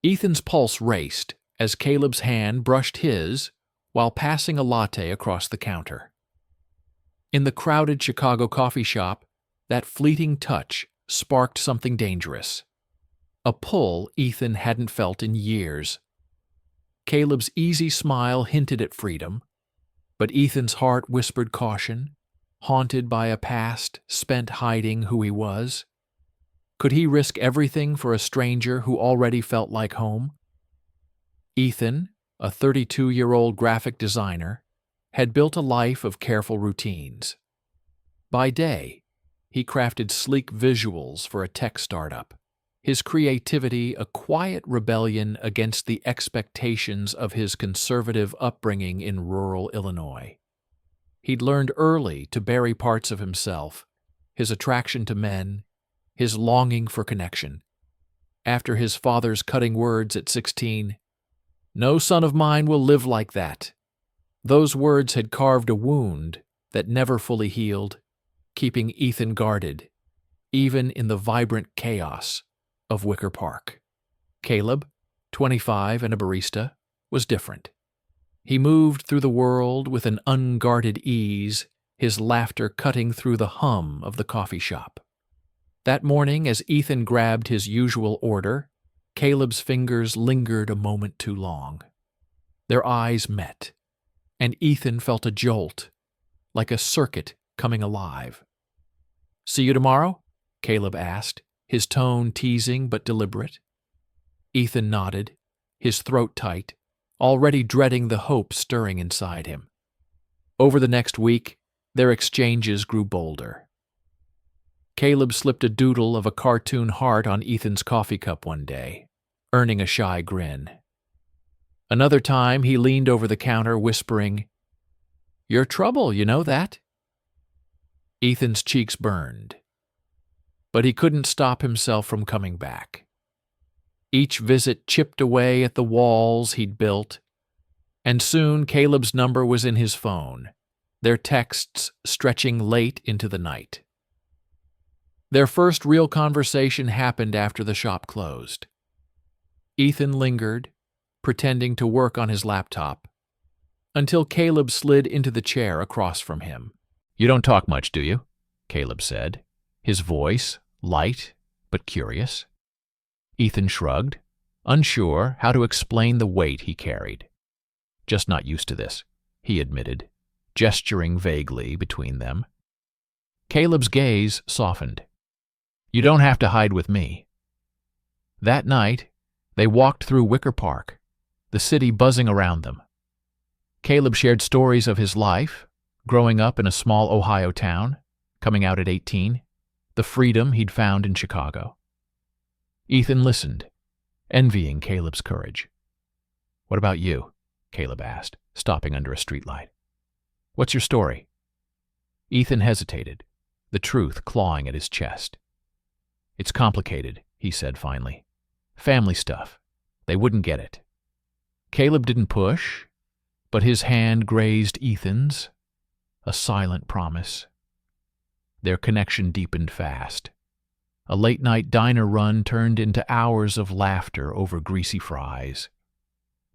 Ethan's pulse raced as Caleb's hand brushed his while passing a latte across the counter. In the crowded Chicago coffee shop, that fleeting touch sparked something dangerous. A pull Ethan hadn't felt in years. Caleb's easy smile hinted at freedom, but Ethan's heart whispered caution, haunted by a past spent hiding who he was. Could he risk everything for a stranger who already felt like home? Ethan, a 32-year-old graphic designer, had built a life of careful routines. By day, he crafted sleek visuals for a tech startup, his creativity a quiet rebellion against the expectations of his conservative upbringing in rural Illinois. He'd learned early to bury parts of himself, his attraction to men, his longing for connection. After his father's cutting words at 16, "No son of mine will live like that." Those words had carved a wound that never fully healed, keeping Ethan guarded, even in the vibrant chaos of Wicker Park. Caleb, 25 and a barista, was different. He moved through the world with an unguarded ease, his laughter cutting through the hum of the coffee shop. That morning, as Ethan grabbed his usual order, Caleb's fingers lingered a moment too long. Their eyes met, and Ethan felt a jolt, like a circuit coming alive. "See you tomorrow?" Caleb asked, his tone teasing but deliberate. Ethan nodded, his throat tight, already dreading the hope stirring inside him. Over the next week, their exchanges grew bolder. Caleb slipped a doodle of a cartoon heart on Ethan's coffee cup one day, earning a shy grin. Another time, he leaned over the counter, whispering, "You're trouble, you know that?" Ethan's cheeks burned, but he couldn't stop himself from coming back. Each visit chipped away at the walls he'd built, and soon Caleb's number was in his phone, their texts stretching late into the night. Their first real conversation happened after the shop closed. Ethan lingered, pretending to work on his laptop, until Caleb slid into the chair across from him. "You don't talk much, do you?" Caleb said, his voice light but curious. Ethan shrugged, unsure how to explain the weight he carried. "Just not used to this," he admitted, gesturing vaguely between them. Caleb's gaze softened. "You don't have to hide with me." That night, they walked through Wicker Park, the city buzzing around them. Caleb shared stories of his life, growing up in a small Ohio town, coming out at 18, the freedom he'd found in Chicago. Ethan listened, envying Caleb's courage. "What about you?" Caleb asked, stopping under a streetlight. "What's your story?" Ethan hesitated, the truth clawing at his chest. "It's complicated," he said finally. "Family stuff. They wouldn't get it." Caleb didn't push, but his hand grazed Ethan's, a silent promise. Their connection deepened fast. A late-night diner run turned into hours of laughter over greasy fries.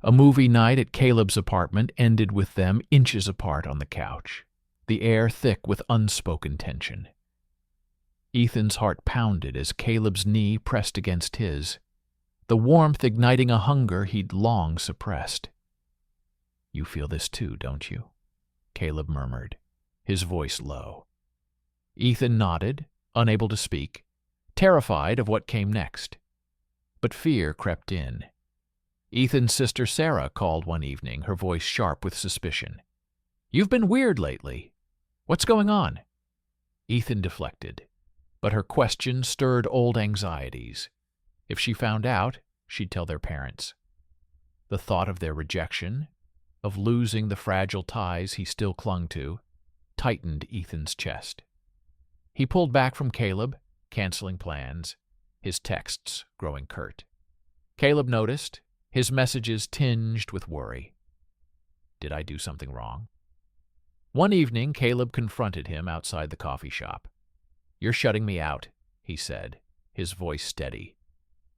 A movie night at Caleb's apartment ended with them inches apart on the couch, the air thick with unspoken tension. Ethan's heart pounded as Caleb's knee pressed against his, the warmth igniting a hunger he'd long suppressed. "You feel this too, don't you?" Caleb murmured, his voice low. Ethan nodded, unable to speak, terrified of what came next. But fear crept in. Ethan's sister Sarah called one evening, her voice sharp with suspicion. "You've been weird lately. What's going on?" Ethan deflected, but her question stirred old anxieties. If she found out, she'd tell their parents. The thought of their rejection, of losing the fragile ties he still clung to, tightened Ethan's chest. He pulled back from Caleb, canceling plans, his texts growing curt. Caleb noticed, his messages tinged with worry. Did I do something wrong? One evening, Caleb confronted him outside the coffee shop. "You're shutting me out," he said, his voice steady,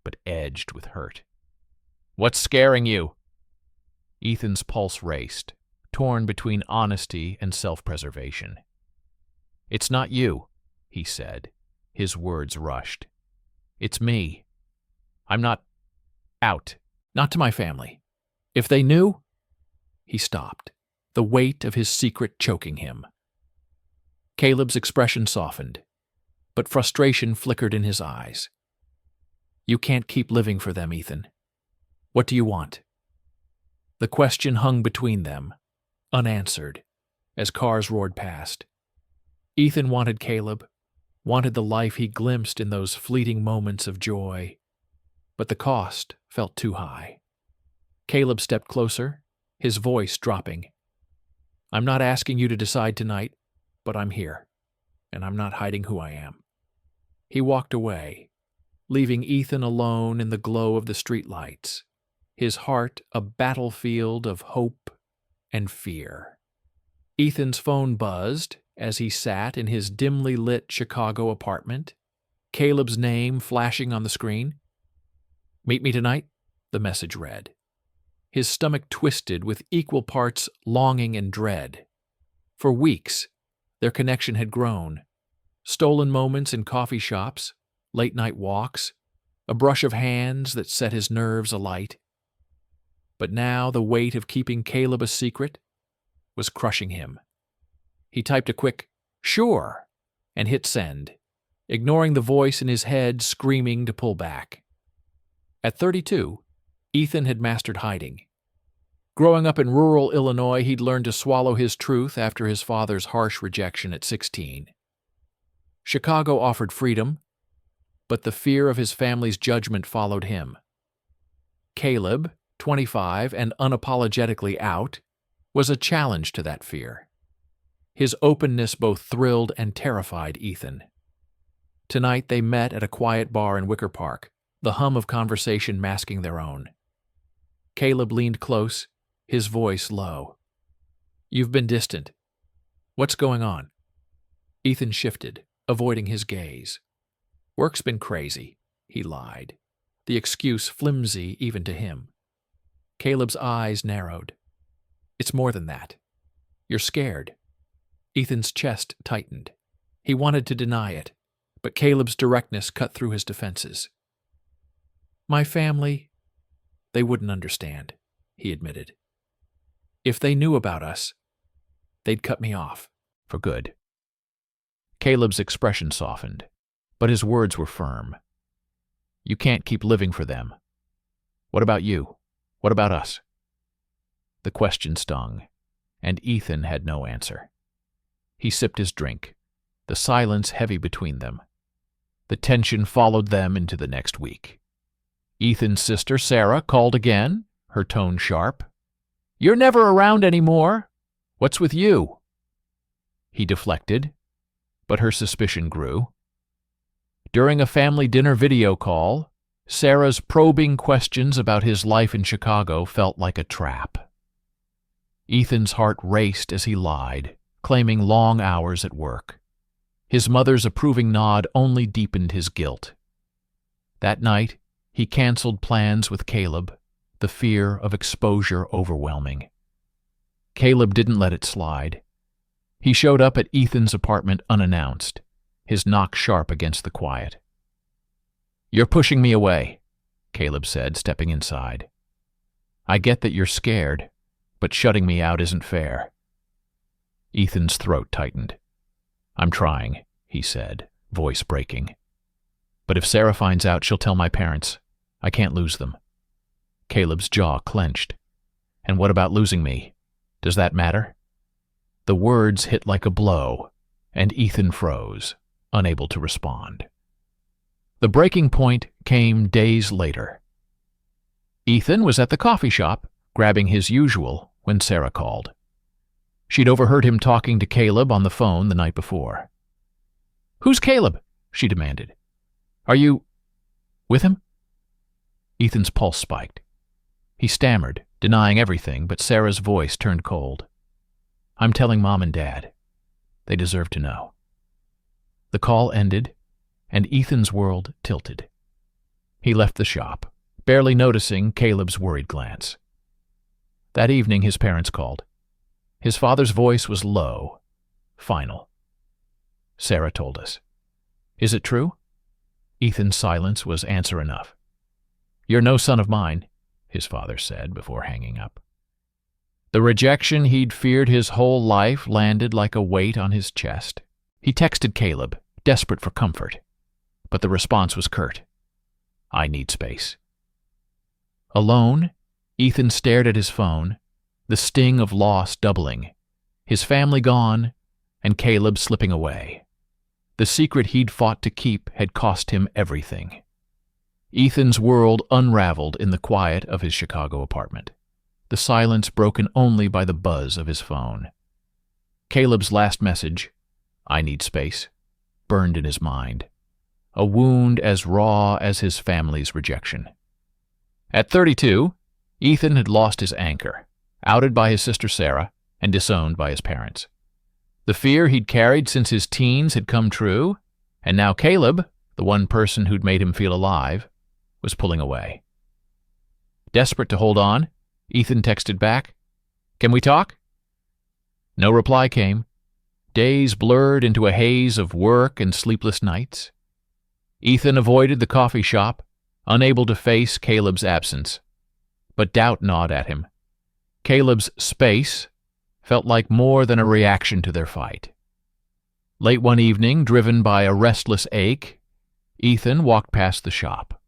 but edged with hurt. What's scaring you? Ethan's pulse raced, torn between honesty and self-preservation. It's not you, he said. His words rushed. It's me. I'm not out. Not to my family. If they knew... He stopped, the weight of his secret choking him. Caleb's expression softened, but frustration flickered in his eyes. You can't keep living for them, Ethan. What do you want? The question hung between them, unanswered, as cars roared past. Ethan wanted Caleb, wanted the life he glimpsed in those fleeting moments of joy, but the cost felt too high. Caleb stepped closer, his voice dropping. I'm not asking you to decide tonight, but I'm here, and I'm not hiding who I am. He walked away, leaving Ethan alone in the glow of the streetlights, his heart a battlefield of hope and fear. Ethan's phone buzzed as he sat in his dimly lit Chicago apartment, Caleb's name flashing on the screen. Meet me tonight, the message read. His stomach twisted with equal parts longing and dread. For weeks, their connection had grown. Stolen moments in coffee shops, late-night walks, a brush of hands that set his nerves alight. But now the weight of keeping Caleb a secret was crushing him. He typed a quick, "Sure," and hit send, ignoring the voice in his head screaming to pull back. At 32, Ethan had mastered hiding. Growing up in rural Illinois, he'd learned to swallow his truth after his father's harsh rejection at 16. Chicago offered freedom, but the fear of his family's judgment followed him. Caleb, 25 and unapologetically out, was a challenge to that fear. His openness both thrilled and terrified Ethan. Tonight they met at a quiet bar in Wicker Park, the hum of conversation masking their own. Caleb leaned close, his voice low. You've been distant. What's going on? Ethan shifted, avoiding his gaze. Work's been crazy, he lied, the excuse flimsy even to him. Caleb's eyes narrowed. It's more than that. You're scared. Ethan's chest tightened. He wanted to deny it, but Caleb's directness cut through his defenses. My family, they wouldn't understand, he admitted. If they knew about us, they'd cut me off, for good. Caleb's expression softened, but his words were firm. You can't keep living for them. What about you? What about us? The question stung, and Ethan had no answer. He sipped his drink, the silence heavy between them. The tension followed them into the next week. Ethan's sister, Sarah, called again, her tone sharp. You're never around anymore. What's with you? He deflected, but her suspicion grew. During a family dinner video call, Sarah's probing questions about his life in Chicago felt like a trap. Ethan's heart raced as he lied, claiming long hours at work. His mother's approving nod only deepened his guilt. That night, he canceled plans with Caleb, the fear of exposure overwhelming. Caleb didn't let it slide. He showed up at Ethan's apartment unannounced, his knock sharp against the quiet. You're pushing me away, Caleb said, stepping inside. I get that you're scared, but shutting me out isn't fair. Ethan's throat tightened. I'm trying, he said, voice breaking. But if Sarah finds out, she'll tell my parents. I can't lose them. Caleb's jaw clenched. And what about losing me? Does that matter? The words hit like a blow, and Ethan froze, unable to respond. The breaking point came days later. Ethan was at the coffee shop, grabbing his usual, when Sarah called. She'd overheard him talking to Caleb on the phone the night before. Who's Caleb? She demanded. Are you with him? Ethan's pulse spiked. He stammered, denying everything, but Sarah's voice turned cold. I'm telling Mom and Dad. They deserve to know. The call ended, and Ethan's world tilted. He left the shop, barely noticing Caleb's worried glance. That evening his parents called. His father's voice was low, final. Sarah told us. Is it true? Ethan's silence was answer enough. You're no son of mine, his father said before hanging up. The rejection he'd feared his whole life landed like a weight on his chest. He texted Caleb, desperate for comfort, but the response was curt. I need space. Alone, Ethan stared at his phone, the sting of loss doubling, his family gone, and Caleb slipping away. The secret he'd fought to keep had cost him everything. Ethan's world unraveled in the quiet of his Chicago apartment, the silence broken only by the buzz of his phone. Caleb's last message, I need space, burned in his mind, a wound as raw as his family's rejection. At 32, Ethan had lost his anchor, outed by his sister Sarah and disowned by his parents. The fear he'd carried since his teens had come true, and now Caleb, the one person who'd made him feel alive, was pulling away. Desperate to hold on, Ethan texted back, Can we talk? No reply came. Days blurred into a haze of work and sleepless nights. Ethan avoided the coffee shop, unable to face Caleb's absence. But doubt gnawed at him. Caleb's space felt like more than a reaction to their fight. Late one evening, driven by a restless ache, Ethan walked past the shop.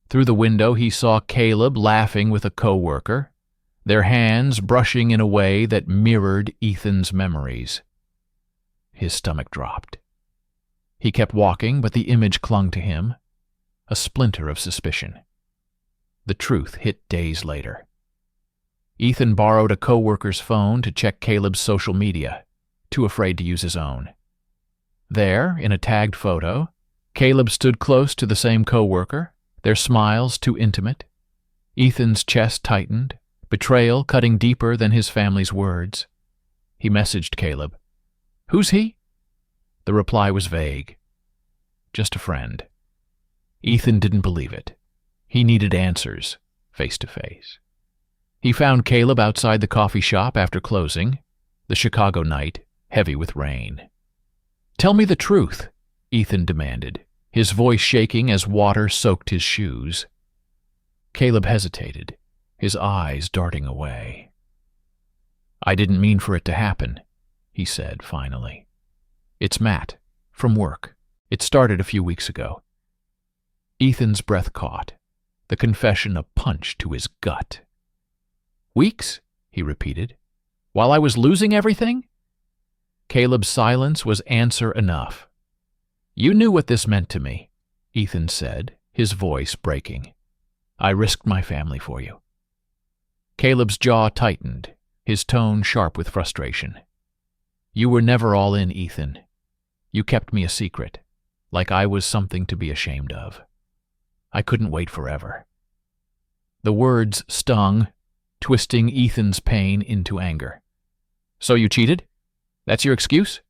Through the window he saw Caleb laughing with a co-worker, their hands brushing in a way that mirrored Ethan's memories. His stomach dropped. He kept walking, but the image clung to him, a splinter of suspicion. The truth hit days later. Ethan borrowed a co-worker's phone to check Caleb's social media, too afraid to use his own. There, in a tagged photo, Caleb stood close to the same co-worker, their smiles too intimate. Ethan's chest tightened, betrayal cutting deeper than his family's words. He messaged Caleb. Who's he? The reply was vague. Just a friend. Ethan didn't believe it. He needed answers, face to face. He found Caleb outside the coffee shop after closing, the Chicago night heavy with rain. Tell me the truth, Ethan demanded, his voice shaking as water soaked his shoes. Caleb hesitated, his eyes darting away. I didn't mean for it to happen, he said finally. It's Matt, from work. It started a few weeks ago. Ethan's breath caught, the confession a punch to his gut. Weeks? He repeated. While I was losing everything? Caleb's silence was answer enough. You knew what this meant to me, Ethan said, his voice breaking. I risked my family for you. Caleb's jaw tightened, his tone sharp with frustration. You were never all in, Ethan. You kept me a secret, like I was something to be ashamed of. I couldn't wait forever. The words stung, twisting Ethan's pain into anger. So you cheated? That's your excuse?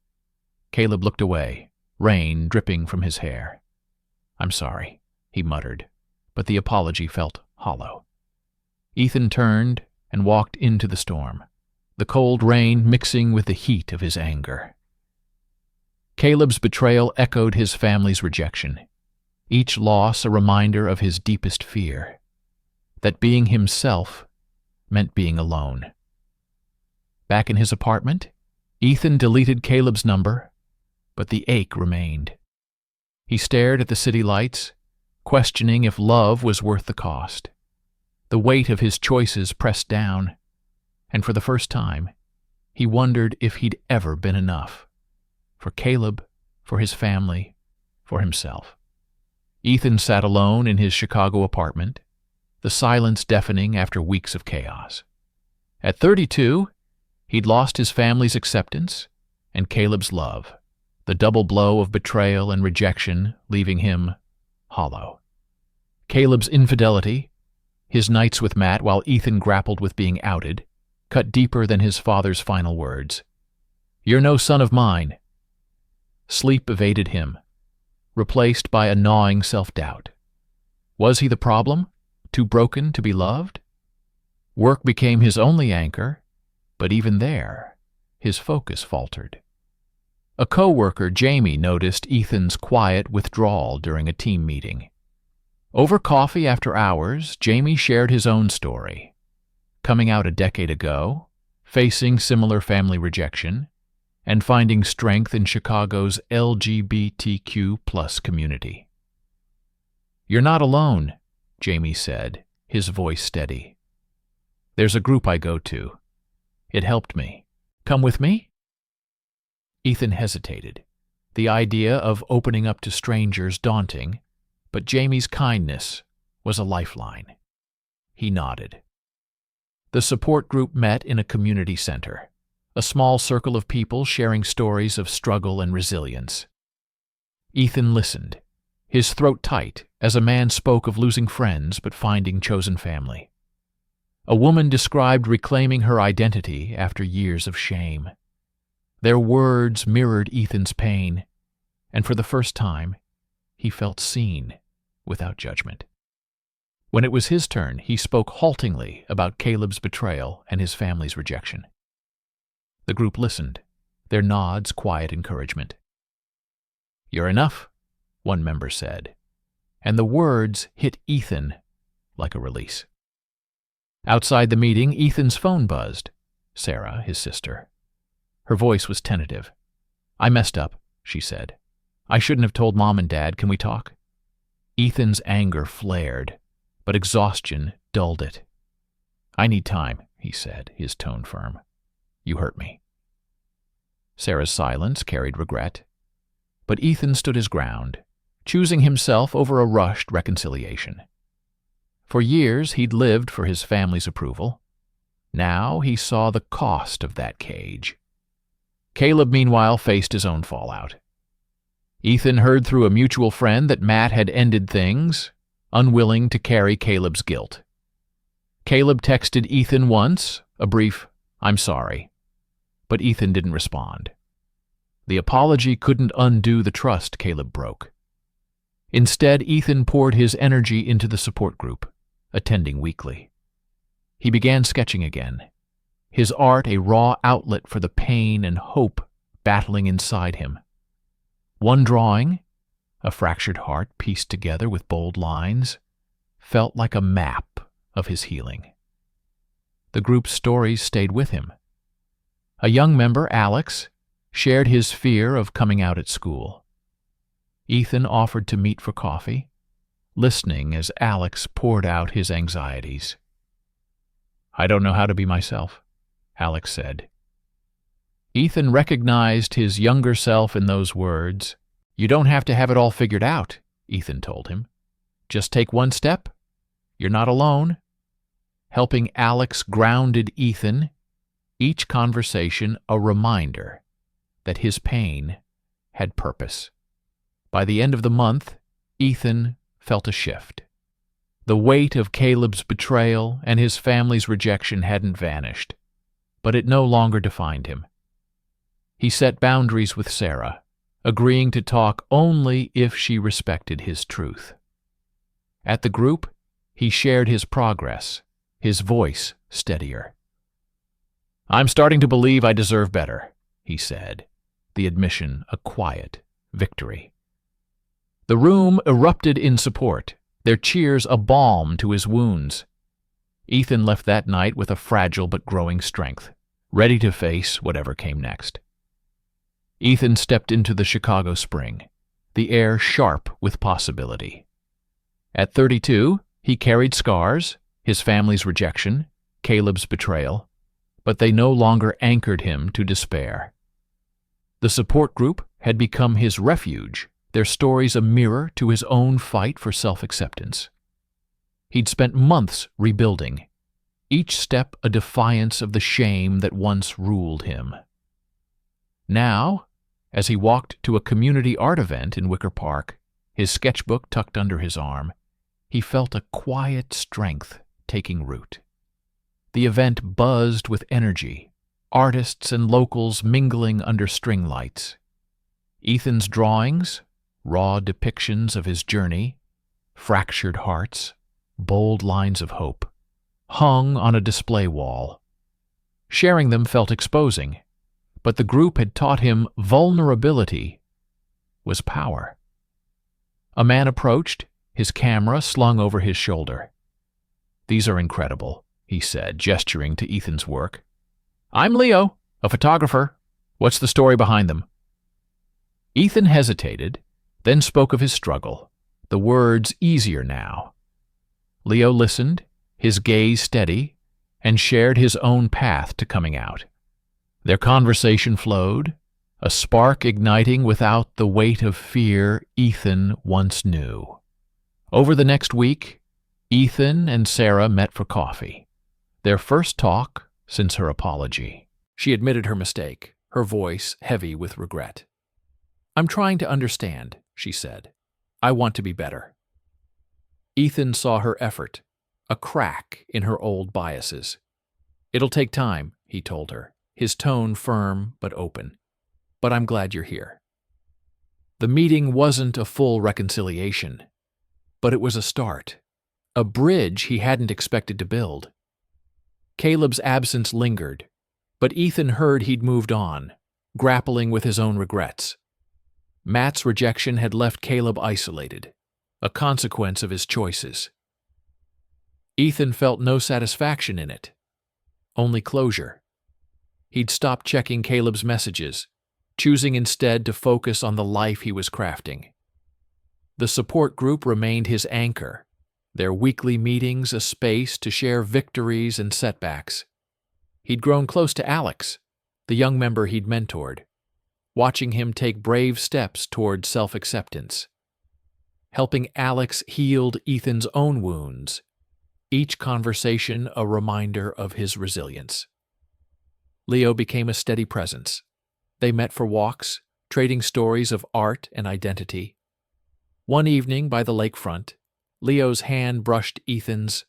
Caleb looked away, rain dripping from his hair. I'm sorry, he muttered, but the apology felt hollow. Ethan turned and walked into the storm, the cold rain mixing with the heat of his anger. Caleb's betrayal echoed his family's rejection, each loss a reminder of his deepest fear, that being himself meant being alone. Back in his apartment, Ethan deleted Caleb's number, but the ache remained. He stared at the city lights, questioning if love was worth the cost. The weight of his choices pressed down, and for the first time, he wondered if he'd ever been enough. For Caleb, for his family, for himself. Ethan sat alone in his Chicago apartment, the silence deafening after weeks of chaos. At 32, he'd lost his family's acceptance and Caleb's love, the double blow of betrayal and rejection leaving him hollow. Caleb's infidelity, his nights with Matt while Ethan grappled with being outed, cut deeper than his father's final words. You're no son of mine. Sleep evaded him, replaced by a gnawing self-doubt. Was he the problem? Too broken to be loved? Work became his only anchor, but even there, his focus faltered. A co-worker, Jamie, noticed Ethan's quiet withdrawal during a team meeting. Over coffee after hours, Jamie shared his own story. Coming out a decade ago, facing similar family rejection, and finding strength in Chicago's LGBTQ+ community. "You're not alone," Jamie said, his voice steady. "There's a group I go to. It helped me. Come with me?" Ethan hesitated, the idea of opening up to strangers daunting, but Jamie's kindness was a lifeline. He nodded. The support group met in a community center, a small circle of people sharing stories of struggle and resilience. Ethan listened, his throat tight as a man spoke of losing friends but finding chosen family. A woman described reclaiming her identity after years of shame. Their words mirrored Ethan's pain, and for the first time, he felt seen without judgment. When it was his turn, he spoke haltingly about Caleb's betrayal and his family's rejection. The group listened, their nods quiet encouragement. "You're enough," one member said, and the words hit Ethan like a release. Outside the meeting, Ethan's phone buzzed. Sarah, his sister. Her voice was tentative. "I messed up," she said. "I shouldn't have told Mom and Dad. Can we talk?" Ethan's anger flared, but exhaustion dulled it. "I need time," he said, his tone firm. "You hurt me." Sarah's silence carried regret, but Ethan stood his ground, choosing himself over a rushed reconciliation. For years he'd lived for his family's approval. Now he saw the cost of that cage. Caleb, meanwhile, faced his own fallout. Ethan heard through a mutual friend that Matt had ended things, unwilling to carry Caleb's guilt. Caleb texted Ethan once, a brief, "I'm sorry," but Ethan didn't respond. The apology couldn't undo the trust Caleb broke. Instead, Ethan poured his energy into the support group, attending weekly. He began sketching again, his art a raw outlet for the pain and hope battling inside him. One drawing, a fractured heart pieced together with bold lines, felt like a map of his healing. The group's stories stayed with him. A young member, Alex, shared his fear of coming out at school. Ethan offered to meet for coffee, listening as Alex poured out his anxieties. "I don't know how to be myself," Alex said. Ethan recognized his younger self in those words. "You don't have to have it all figured out," Ethan told him. "Just take one step. You're not alone." Helping Alex grounded Ethan, each conversation a reminder that his pain had purpose. By the end of the month, Ethan felt a shift. The weight of Caleb's betrayal and his family's rejection hadn't vanished, but it no longer defined him. He set boundaries with Sarah, agreeing to talk only if she respected his truth. At the group, he shared his progress, his voice steadier. "I'm starting to believe I deserve better," he said, the admission a quiet victory. The room erupted in support, their cheers a balm to his wounds. Ethan left that night with a fragile but growing strength, ready to face whatever came next. Ethan stepped into the Chicago spring, the air sharp with possibility. At 32, he carried scars, his family's rejection, Caleb's betrayal, but they no longer anchored him to despair. The support group had become his refuge, their stories a mirror to his own fight for self-acceptance. He'd spent months rebuilding, each step a defiance of the shame that once ruled him. Now, as he walked to a community art event in Wicker Park, his sketchbook tucked under his arm, he felt a quiet strength taking root. The event buzzed with energy, artists and locals mingling under string lights. Ethan's drawings, raw depictions of his journey, fractured hearts, bold lines of hope, hung on a display wall. Sharing them felt exposing, but the group had taught him vulnerability was power. A man approached, his camera slung over his shoulder. "These are incredible," he said, gesturing to Ethan's work. "I'm Leo, a photographer. What's the story behind them?" Ethan hesitated, then spoke of his struggle, the words easier now. Leo listened, his gaze steady, and shared his own path to coming out. Their conversation flowed, a spark igniting without the weight of fear Ethan once knew. Over the next week, Ethan and Sarah met for coffee, their first talk since her apology. She admitted her mistake, her voice heavy with regret. "I'm trying to understand," she said. "I want to be better." Ethan saw her effort, a crack in her old biases. "It'll take time," he told her, his tone firm but open. "But I'm glad you're here." The meeting wasn't a full reconciliation, but it was a start, a bridge he hadn't expected to build. Caleb's absence lingered, but Ethan heard he'd moved on, grappling with his own regrets. Matt's rejection had left Caleb isolated, a consequence of his choices. Ethan felt no satisfaction in it, only closure. He'd stopped checking Caleb's messages, choosing instead to focus on the life he was crafting. The support group remained his anchor, their weekly meetings a space to share victories and setbacks. He'd grown close to Alex, the young member he'd mentored, watching him take brave steps toward self-acceptance. Helping Alex healed Ethan's own wounds, each conversation a reminder of his resilience. Leo became a steady presence. They met for walks, trading stories of art and identity. One evening by the lakefront, Leo's hand brushed Ethan's,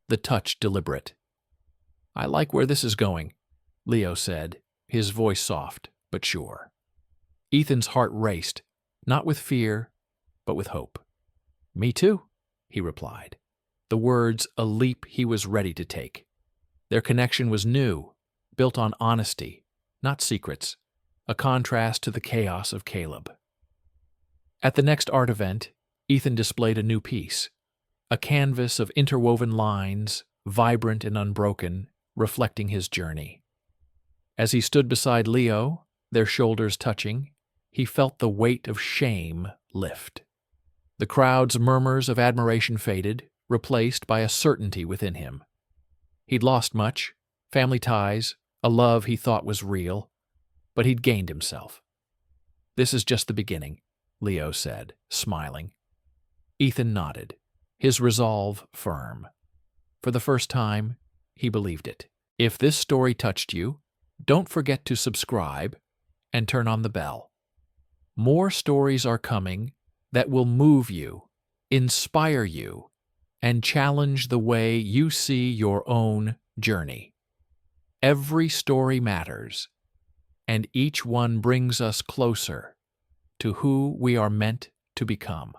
the touch deliberate. "I like where this is going," Leo said, his voice soft but sure. Ethan's heart raced, not with fear, but with hope. "Me too," he replied, the words a leap he was ready to take. Their connection was new, built on honesty, not secrets, a contrast to the chaos of Caleb. At the next art event, Ethan displayed a new piece, a canvas of interwoven lines, vibrant and unbroken, reflecting his journey. As he stood beside Leo, their shoulders touching, he felt the weight of shame lift. The crowd's murmurs of admiration faded, replaced by a certainty within him. He'd lost much, family ties, a love he thought was real, but he'd gained himself. "This is just the beginning," Leo said, smiling. Ethan nodded, his resolve firm. For the first time, he believed it. If this story touched you, don't forget to subscribe and turn on the bell. More stories are coming that will move you, inspire you, and challenge the way you see your own journey. Every story matters, and each one brings us closer to who we are meant to become.